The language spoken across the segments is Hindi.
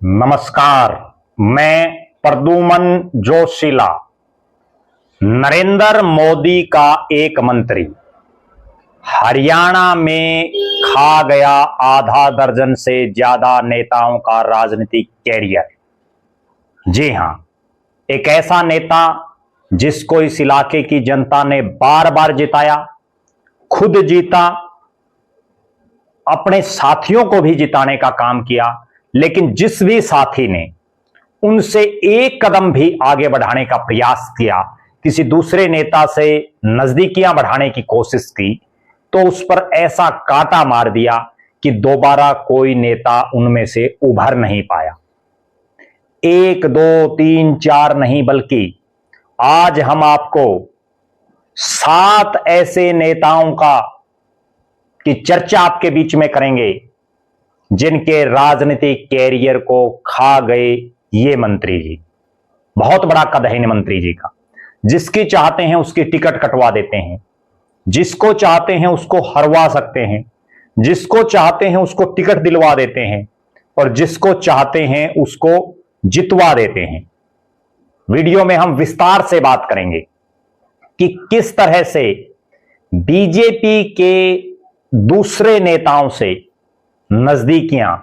नमस्कार। मैं प्रद्युमन जोशीला, नरेंद्र मोदी का एक मंत्री, हरियाणा में खा गया आधा दर्जन से ज्यादा नेताओं का राजनीतिक कैरियर। जी हां, एक ऐसा नेता जिसको इस इलाके की जनता ने बार बार जिताया, खुद जीता, अपने साथियों को भी जिताने का काम किया, लेकिन जिस भी साथी ने उनसे एक कदम भी आगे बढ़ाने का प्रयास किया, किसी दूसरे नेता से नजदीकियां बढ़ाने की कोशिश की, तो उस पर ऐसा कांटा मार दिया कि दोबारा कोई नेता उनमें से उभर नहीं पाया। एक, दो, तीन, चार नहीं, बल्कि आज हम आपको 7 ऐसे नेताओं की चर्चा आपके बीच में करेंगे जिनके राजनीतिक कैरियर को खा गए ये मंत्री जी। बहुत बड़ा कद है इन मंत्री जी का। जिसकी चाहते हैं उसकी टिकट कटवा देते हैं, जिसको चाहते हैं उसको हरवा सकते हैं, जिसको चाहते हैं उसको टिकट दिलवा देते हैं और जिसको चाहते हैं उसको जितवा देते हैं। वीडियो में हम विस्तार से बात करेंगे कि किस तरह से बीजेपी के दूसरे नेताओं से नजदीकियां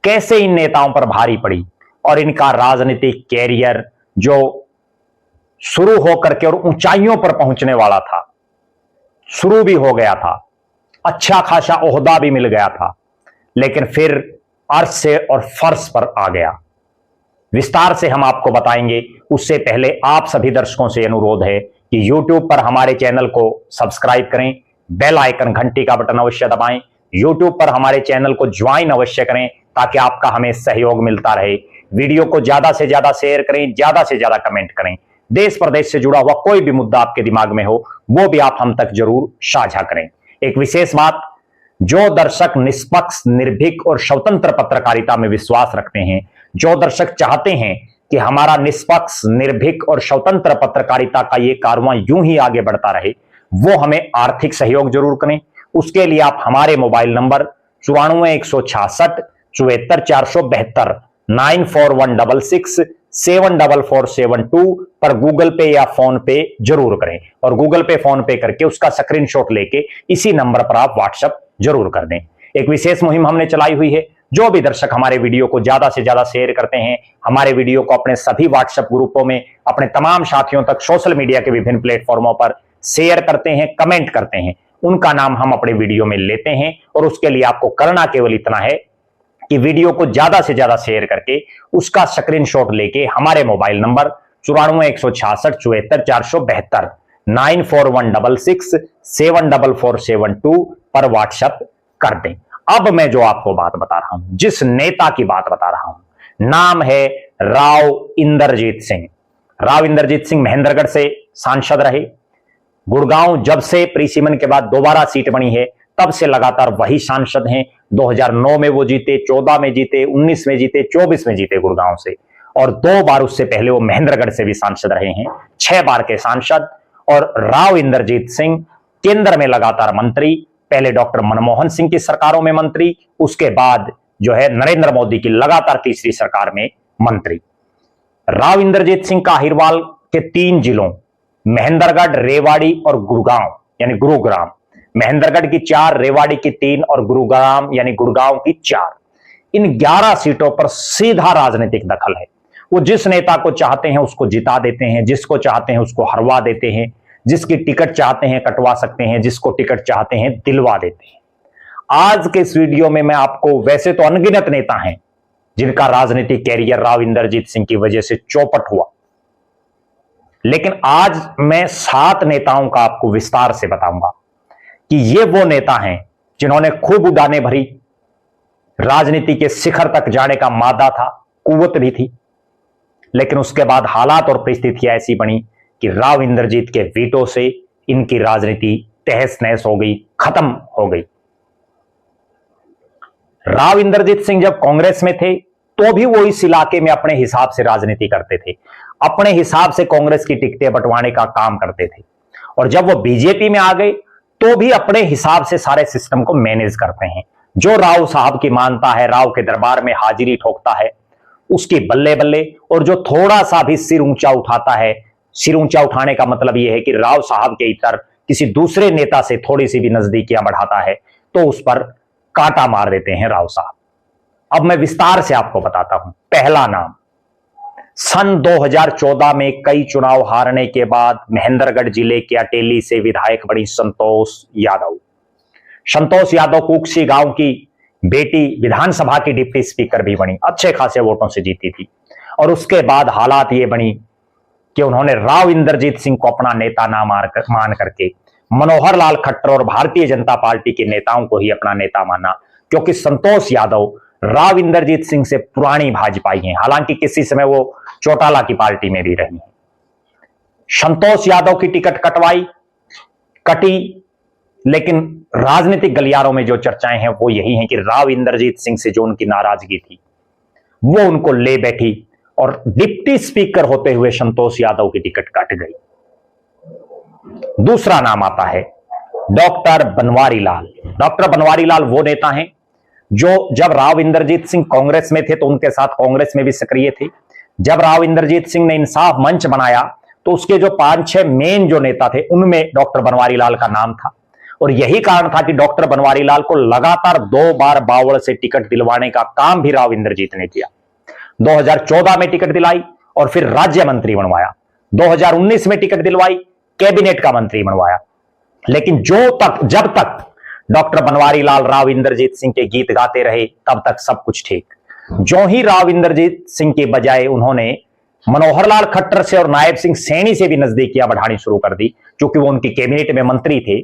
कैसे इन नेताओं पर भारी पड़ी और इनका राजनीतिक कैरियर जो शुरू होकर के और ऊंचाइयों पर पहुंचने वाला था, शुरू भी हो गया था, अच्छा खासा ओहदा भी मिल गया था, लेकिन फिर अर्श से और फर्श पर आ गया। विस्तार से हम आपको बताएंगे। उससे पहले आप सभी दर्शकों से अनुरोध है कि YouTube पर हमारे चैनल को सब्सक्राइब करें, बेल आइकन घंटी का बटन अवश्य दबाएं, YouTube पर हमारे चैनल को ज्वाइन अवश्य करें ताकि आपका हमें सहयोग मिलता रहे। वीडियो को ज्यादा से ज्यादा शेयर करें, ज्यादा से ज्यादा कमेंट करें। देश प्रदेश से जुड़ा हुआ कोई भी मुद्दा आपके दिमाग में हो वो भी आप हम तक जरूर साझा करें। एक विशेष बात, जो दर्शक निष्पक्ष, निर्भीक और स्वतंत्र पत्रकारिता में विश्वास रखते हैं, जो दर्शक चाहते हैं कि हमारा निष्पक्ष, निर्भीक और स्वतंत्र पत्रकारिता का ये कारवां यूं ही आगे बढ़ता रहे, वो हमें आर्थिक सहयोग जरूर करें। उसके लिए आप हमारे मोबाइल नंबर 94 166 74 472 94 166 74472 पर गूगल पे या फोन पे जरूर करें और गूगल पे, फोन पे करके उसका स्क्रीनशॉट लेके इसी नंबर पर आप व्हाट्सएप जरूर कर दें। एक विशेष मुहिम हमने चलाई हुई है। जो भी दर्शक हमारे वीडियो को ज्यादा से ज्यादा शेयर करते हैं, हमारे वीडियो को अपने सभी व्हाट्सएप ग्रुपों में, अपने तमाम साथियों तक सोशल मीडिया के विभिन्न प्लेटफॉर्मों पर शेयर करते हैं, कमेंट करते हैं, उनका नाम हम अपने वीडियो में लेते हैं। और उसके लिए आपको करना केवल इतना है कि वीडियो को ज्यादा से ज्यादा शेयर करके उसका स्क्रीनशॉट लेके हमारे मोबाइल नंबर 94 166 74 472 94 166 74472 पर व्हाट्सएप कर दें। अब मैं जो आपको बात बता रहा हूं, जिस नेता की बात बता रहा हूं, नाम है राव इंद्रजीत सिंह। राव इंद्रजीत सिंह महेंद्रगढ़ से सांसद रहे। गुड़गांव जब से प्रीसिमन के बाद दोबारा सीट बनी है तब से लगातार वही सांसद हैं। 2009 में वो जीते, 14 में जीते, 19 में जीते, 24 में जीते गुड़गांव से, और 2 बार उससे पहले वो महेंद्रगढ़ से भी सांसद रहे हैं। 6 बार के सांसद। और राव इंद्रजीत सिंह केंद्र में लगातार मंत्री, पहले डॉक्टर मनमोहन सिंह की सरकारों में मंत्री, उसके बाद जो है नरेंद्र मोदी की लगातार तीसरी सरकार में मंत्री। राव इंद्रजीत सिंह का अहिरवाल के 3 जिलों महेंद्रगढ़, रेवाड़ी और गुड़गांव यानी गुरुग्राम, महेंद्रगढ़ की 4, रेवाड़ी की 3 और गुरुग्राम यानी गुड़गांव की 4, इन 11 सीटों पर सीधा राजनीतिक दखल है। वो जिस नेता को चाहते हैं उसको जिता देते हैं, जिसको चाहते हैं उसको हरवा देते हैं, जिसकी टिकट चाहते हैं कटवा सकते हैं, जिसको टिकट चाहते हैं दिलवा देते हैं। आज के इस वीडियो में मैं आपको, वैसे तो अनगिनत नेता हैं जिनका राजनीतिक कैरियर राव इंद्रजीत सिंह की वजह से चौपट हुआ, लेकिन आज मैं 7 नेताओं का आपको विस्तार से बताऊंगा कि ये वो नेता हैं जिन्होंने खूब उड़ानें भरी, राजनीति के शिखर तक जाने का मादा था, कुव्वत भी थी, लेकिन उसके बाद हालात और परिस्थितियां ऐसी बनी कि राव इंद्रजीत के वीटो से इनकी राजनीति तहस नहस हो गई, खत्म हो गई। राव इंद्रजीत सिंह जब कांग्रेस में थे तो भी वो इस इलाके में अपने हिसाब से राजनीति करते थे, अपने हिसाब से कांग्रेस की टिकटें बंटवाने का काम करते थे, और जब वो बीजेपी में आ गए तो भी अपने हिसाब से सारे सिस्टम को मैनेज करते हैं। जो राव साहब की मानता है, राव के दरबार में हाजिरी ठोकता है, उसकी बल्ले बल्ले। और जो थोड़ा सा भी सिर ऊंचा उठाता है, सिर ऊंचा उठाने का मतलब यह है कि राव साहब के इतर किसी दूसरे नेता से थोड़ी सी भी नजदीकियां बढ़ाता है, तो उस पर कांटा मार देते हैं राव साहब। अब मैं विस्तार से आपको बताता हूं। पहला नाम, सन 2014 में कई चुनाव हारने के बाद महेंद्रगढ़ जिले के अटेली से विधायक बनी संतोष यादव। संतोष यादव कुक्सी गांव की बेटी विधानसभा की डिप्टी स्पीकर भी बनी, अच्छे खासे वोटों से जीती थी। और उसके बाद हालात ये बनी कि उन्होंने राव इंद्रजीत सिंह को अपना नेता ना मान करके मनोहर लाल खट्टर और भारतीय जनता पार्टी के नेताओं को ही अपना नेता माना, क्योंकि संतोष यादव राव इंद्रजीत सिंह से पुरानी भाजपाई हैं, हालांकि किसी समय वो चौटाला की पार्टी में भी रही हैं। संतोष यादव की टिकट कटी, लेकिन राजनीतिक गलियारों में जो चर्चाएं हैं वो यही हैं कि राव इंद्रजीत सिंह से जो उनकी नाराजगी थी वो उनको ले बैठी और डिप्टी स्पीकर होते हुए संतोष यादव की टिकट कट गई। दूसरा नाम आता है डॉक्टर बनवारी लाल। डॉक्टर बनवारी लाल वो नेता हैं जो जब राव इंद्रजीत सिंह कांग्रेस में थे तो उनके साथ कांग्रेस में भी सक्रिय थे। जब राव इंद्रजीत सिंह ने इंसाफ मंच बनाया तो उसके जो 5-6 मेन जो नेता थे उनमें डॉक्टर बनवारी लाल का नाम था। और यही कारण था कि डॉक्टर बनवारी लाल को लगातार 2 बार बावड़ से टिकट दिलवाने का काम भी राव इंद्रजीत ने किया। 2014 में टिकट दिलाई और फिर राज्य मंत्री बनवाया। 2019 में टिकट दिलवाई, कैबिनेट का मंत्री बनवाया। लेकिन जब तक डॉक्टर बनवारी लाल राव इंद्रजीत सिंह के गीत गाते रहे तब तक सब कुछ ठीक। जो ही राव इंद्रजीत सिंह के बजाय उन्होंने मनोहर लाल खट्टर से और नायब सिंह सैनी से भी नजदीकियां बढ़ानी शुरू कर दी, क्योंकि वो उनकी कैबिनेट में मंत्री थे।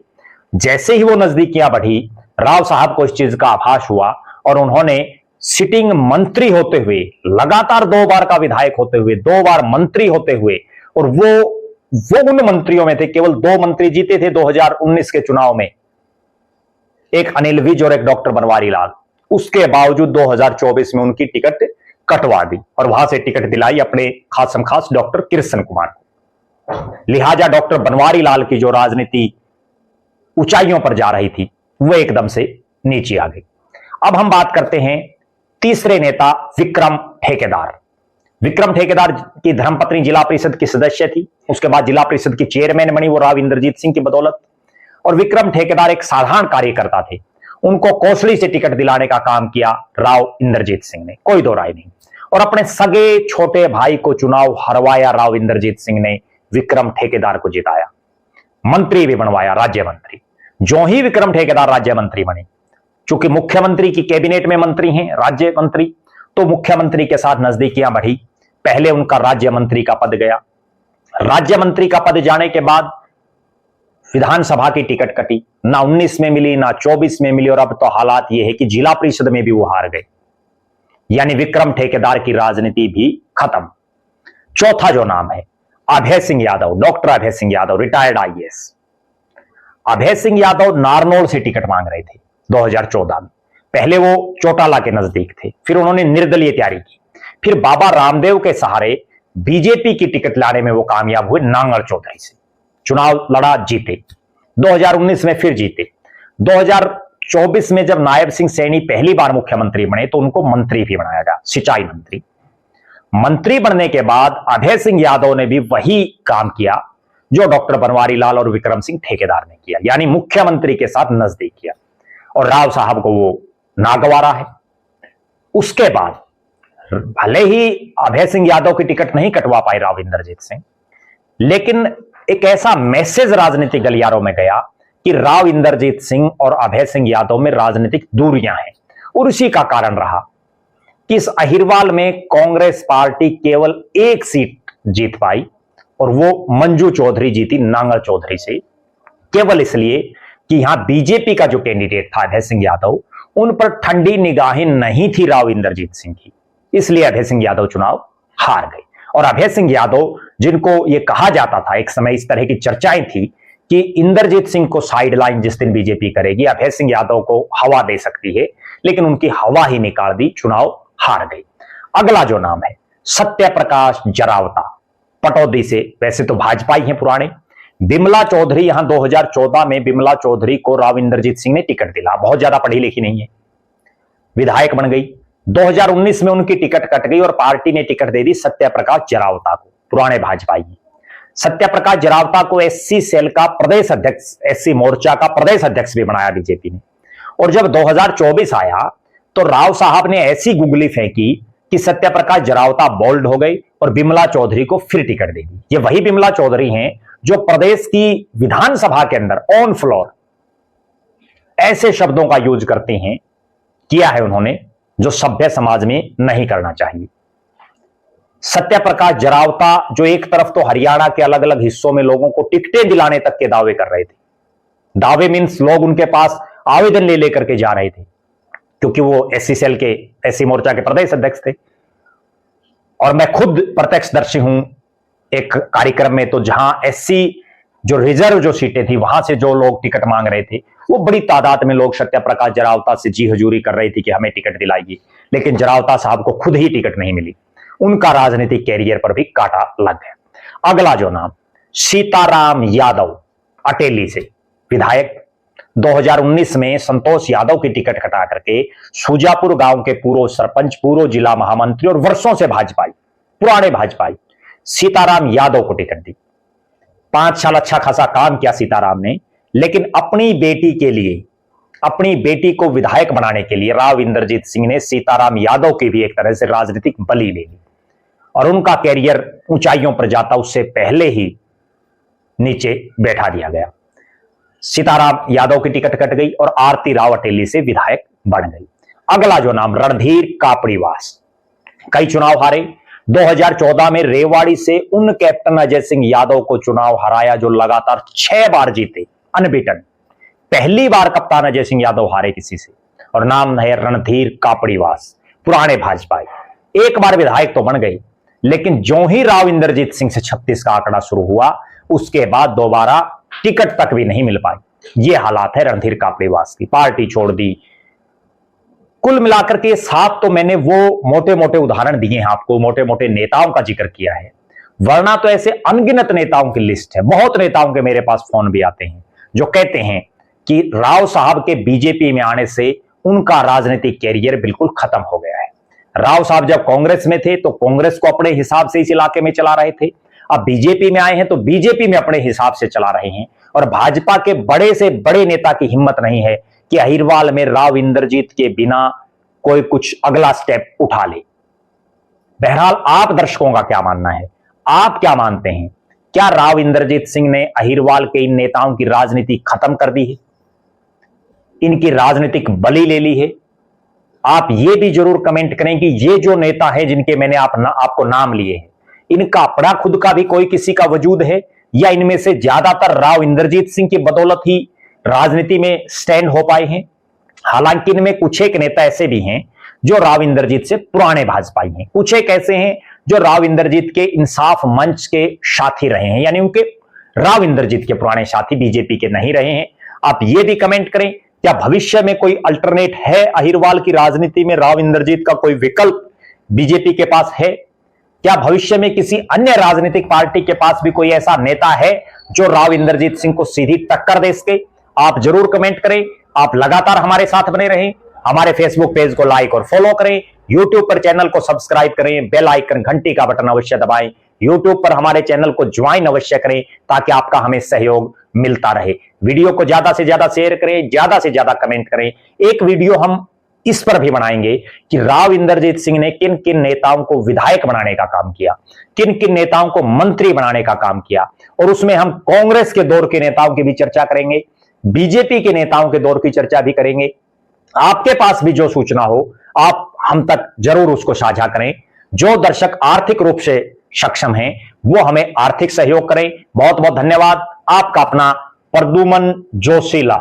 जैसे ही वो नजदीकियां बढ़ी, राव साहब को इस चीज का आभास हुआ और उन्होंने सिटिंग मंत्री होते हुए, लगातार 2 बार का विधायक होते हुए, 2 बार मंत्री होते हुए, और वो उन मंत्रियों में थे, केवल 2 मंत्री जीते थे 2019 के चुनाव में, एक अनिल विज और एक डॉक्टर बनवारी लाल। उसके बावजूद 2024 में उनकी टिकट कटवा दी और वहां से टिकट दिलाई अपने खासम खास डॉक्टर कृष्ण कुमार को। लिहाजा डॉक्टर बनवारी लाल की जो राजनीति ऊंचाइयों पर जा रही थी वो एकदम से नीचे आ गई। अब हम बात करते हैं तीसरे नेता विक्रम ठेकेदार। विक्रम ठेकेदार की धर्मपत्नी जिला परिषद की सदस्य थी, उसके बाद जिला परिषद की चेयरमैन बनी वो राव इंद्रजीत सिंह की बदौलत। और विक्रम ठेकेदार एक साधारण कार्यकर्ता थे, उनको कोसली से टिकट दिलाने का काम किया राव इंद्रजीत सिंह ने, कोई दो राय नहीं। और अपने सगे छोटे भाई को चुनाव हरवाया राव इंद्रजीत सिंह ने, विक्रम ठेकेदार को जिताया, मंत्री भी बनवाया, राज्य मंत्री। जो ही विक्रम ठेकेदार राज्य मंत्री बने, चूंकि मुख्यमंत्री की कैबिनेट में मंत्री हैं राज्य मंत्री, तो मुख्यमंत्री के साथ नजदीकियां बढ़ी। पहले उनका राज्य मंत्री का पद गया, राज्य मंत्री का पद जाने के बाद विधानसभा की टिकट कटी, ना 19 में मिली ना 24 में मिली, और अब तो हालात यह है कि जिला परिषद में भी वो हार गए। यानी विक्रम ठेकेदार की राजनीति भी खत्म। चौथा जो नाम है Abhay Singh Yadav, doctor Abhay Singh Yadav, retired IAS. Abhay Singh Yadav Narnaul से टिकट मांग रहे थे 2014 में। पहले वो चौटाला के नजदीक थे, फिर उन्होंने निर्दलीय तैयारी की, फिर बाबा रामदेव के सहारे बीजेपी की टिकट लाने में वो कामयाब हुए, नांगल चौधरी से चुनाव लड़ा, जीते। 2019 में फिर जीते। 2024 में जब नायब सिंह सैनी पहली बार मुख्यमंत्री बने तो उनको मंत्री भी बनाया गया, सिंचाई मंत्री। मंत्री बनने के बाद अभय सिंह यादव ने भी वही काम किया जो डॉक्टर बनवारी लाल और विक्रम सिंह ठेकेदार ने किया, यानी मुख्यमंत्री के साथ नजदीक किया, और राव साहब को वो नागवारा है। उसके बाद भले ही अभय सिंह यादव की टिकट नहीं कटवा पाए राव इंद्रजीत सिंह, लेकिन एक ऐसा मैसेज राजनीतिक गलियारों में गया कि राव इंद्रजीत सिंह और अभय सिंह यादव में राजनीतिक दूरियां हैं, और इसी का कारण रहा कि इस अहिरवाल में कांग्रेस पार्टी केवल 1 सीट जीत पाई, और वो मंजू चौधरी जीती नांगल चौधरी से, केवल इसलिए कि यहां बीजेपी का जो कैंडिडेट था अभय सिंह यादव, उन पर ठंडी निगाहें नहीं थी राव इंद्रजीत सिंह की, इसलिए अभय सिंह यादव चुनाव हार गए। और अभय सिंह यादव, जिनको यह कहा जाता था, एक समय इस तरह की चर्चाएं थी कि इंद्रजीत सिंह को साइडलाइन जिस दिन बीजेपी करेगी, अभय सिंह यादव को हवा दे सकती है, लेकिन उनकी हवा ही निकाल दी, चुनाव हार गई। अगला जो नाम है सत्य प्रकाश जरावता, पटौदी से, वैसे तो भाजपाई हैं पुराने। बिमला चौधरी, यहां 2014 में बिमला चौधरी को राव इंद्रजीत सिंह ने टिकट दिला, बहुत ज्यादा पढ़ी लिखी नहीं है, विधायक बन गई। 2019 में उनकी टिकट कट गई और पार्टी ने टिकट दे दी सत्यप्रकाश जरावता को, पुराने भाजपाई। सत्यप्रकाश जरावता को एससी सेल का प्रदेश अध्यक्ष, एससी मोर्चा का प्रदेश अध्यक्ष भी बनाया बीजेपी ने। और जब 2024 आया तो राव साहब ने ऐसी गुगली फेंकी कि सत्यप्रकाश जरावता बोल्ड हो गई और बिमला चौधरी को फिर टिकट दे दी। ये वही बिमला चौधरी हैं जो प्रदेश की विधानसभा के अंदर ऑन फ्लोर ऐसे शब्दों का यूज करती हैं, किया है उन्होंने, जो सभ्य समाज में नहीं करना चाहिए। सत्यप्रकाश जरावता जो एक तरफ तो हरियाणा के अलग अलग हिस्सों में लोगों को टिकटें दिलाने तक के दावे कर रहे थे, दावे मीन्स लोग उनके पास आवेदन ले लेकर के जा रहे थे, क्योंकि वो एससी सेल के, एससी मोर्चा के प्रदेश अध्यक्ष थे। और मैं खुद प्रत्यक्षदर्शी हूं एक कार्यक्रम में, तो जहां एससी जो रिजर्व जो सीटें थी वहां से जो लोग टिकट मांग रहे थे, वो बड़ी तादाद में लोग सत्यप्रकाश जरावता से जी हजूरी कर रही थी कि हमें टिकट दिलाइए, लेकिन जरावता साहब को खुद ही टिकट नहीं मिली। उनका राजनीतिक कैरियर पर भी कांटा लग गया। अगला जो नाम, सीताराम यादव, अटेली से विधायक। 2019 में संतोष यादव की टिकट कटा करके सुजापुर गांव के पूर्व सरपंच, पूर्व जिला महामंत्री और वर्षों से भाजपाई, पुराने भाजपाई सीताराम यादव को टिकट दी। 5 साल अच्छा खासा काम किया सीताराम ने, लेकिन अपनी बेटी के लिए, अपनी बेटी को विधायक बनाने के लिए राव इंद्रजीत सिंह ने सीताराम यादव की भी एक तरह से राजनीतिक बलि ले ली और उनका कैरियर ऊंचाइयों पर जाता उससे पहले ही नीचे बैठा दिया गया। सीताराम यादव की टिकट कट गई और आरती राव अटेली से विधायक बन गई। अगला जो नाम, रणधीर कापड़ीवास, कई चुनाव हारे। 2014 में रेवाड़ी से उन कैप्टन अजय सिंह यादव को चुनाव हराया जो लगातार 6 बार जीते, अनबीटन। पहली बार कप्तान अजय सिंह यादव हारे किसी से, और नाम है रणधीर कापड़ीवास, पुराने भाजपा। एक बार विधायक तो बन गई, लेकिन जो ही राव इंद्रजीत सिंह से 36 का आंकड़ा शुरू हुआ, उसके बाद दोबारा टिकट तक भी नहीं मिल पाई। ये हालात है रणधीर कापड़ीवास की, पार्टी छोड़ दी। कुल मिलाकर के साथ तो मैंने वो मोटे मोटे उदाहरण दिए हैं आपको, मोटे मोटे नेताओं का जिक्र किया है, वरना तो ऐसे अनगिनत नेताओं की लिस्ट है। बहुत नेताओं के मेरे पास फोन भी आते हैं जो कहते हैं कि राव साहब के बीजेपी में आने से उनका राजनीतिक कैरियर बिल्कुल खत्म हो गया है। राव साहब जब कांग्रेस में थे तो कांग्रेस को अपने हिसाब से इस इलाके में चला रहे थे, अब बीजेपी में आए हैं तो बीजेपी में अपने हिसाब से चला रहे हैं, और भाजपा के बड़े से बड़े नेता की हिम्मत नहीं है कि अहिरवाल में राव इंद्रजीत के बिना कोई कुछ अगला स्टेप उठा ले। बहरहाल आप दर्शकों का क्या मानना है? आप क्या मानते हैं? क्या राव इंद्रजीत सिंह ने अहिरवाल के इन नेताओं की राजनीति खत्म कर दी है, इनकी राजनीतिक बलि ले ली है? आप ये भी जरूर कमेंट करें कि ये जो नेता है जिनके मैंने आपको नाम लिए हैं, इनका अपना खुद का भी कोई किसी का वजूद है, या इनमें से ज्यादातर राव इंद्रजीत सिंह की बदौलत ही राजनीति में स्टैंड हो पाए हैं? हालांकि इनमें कुछ एक नेता ऐसे भी हैं जो राव इंद्रजीत से पुराने भाजपाई हैं, कुछ एक ऐसे हैं जो राव इंद्रजीत के इंसाफ मंच के साथी रहे हैं, यानी उनके राव इंद्रजीत के पुराने साथी बीजेपी के नहीं रहे हैं। आप ये भी कमेंट करें, क्या भविष्य में कोई अल्टरनेट है अहिरवाल की राजनीति में? राव इंद्रजीत का कोई विकल्प बीजेपी के पास है? क्या भविष्य में किसी अन्य राजनीतिक पार्टी के पास भी कोई ऐसा नेता है जो राव इंद्रजीत सिंह को सीधी टक्कर दे सके? आप जरूर कमेंट करें। आप लगातार हमारे साथ बने रहें, हमारे फेसबुक पेज को लाइक और फॉलो करें, यूट्यूब पर चैनल को सब्सक्राइब करें, बेल आइकन घंटी का बटन अवश्य दबाएं, यूट्यूब पर हमारे चैनल को ज्वाइन अवश्य करें ताकि आपका हमें सहयोग मिलता रहे। वीडियो को ज्यादा से ज्यादा शेयर करें, ज्यादा से ज्यादा कमेंट करें। एक वीडियो हम इस पर भी बनाएंगे कि राव इंद्रजीत सिंह ने किन किन नेताओं को विधायक बनाने का काम किया, किन किन नेताओं को मंत्री बनाने का काम किया, और उसमें हम कांग्रेस के दौर के नेताओं की भी चर्चा करेंगे, बीजेपी के नेताओं के दौर की चर्चा भी करेंगे। आपके पास भी जो सूचना हो आप हम तक जरूर उसको साझा करें। जो दर्शक आर्थिक रूप से सक्षम हैं वो हमें आर्थिक सहयोग करें। बहुत बहुत धन्यवाद। आपका अपना प्रद्युमन जोशीला।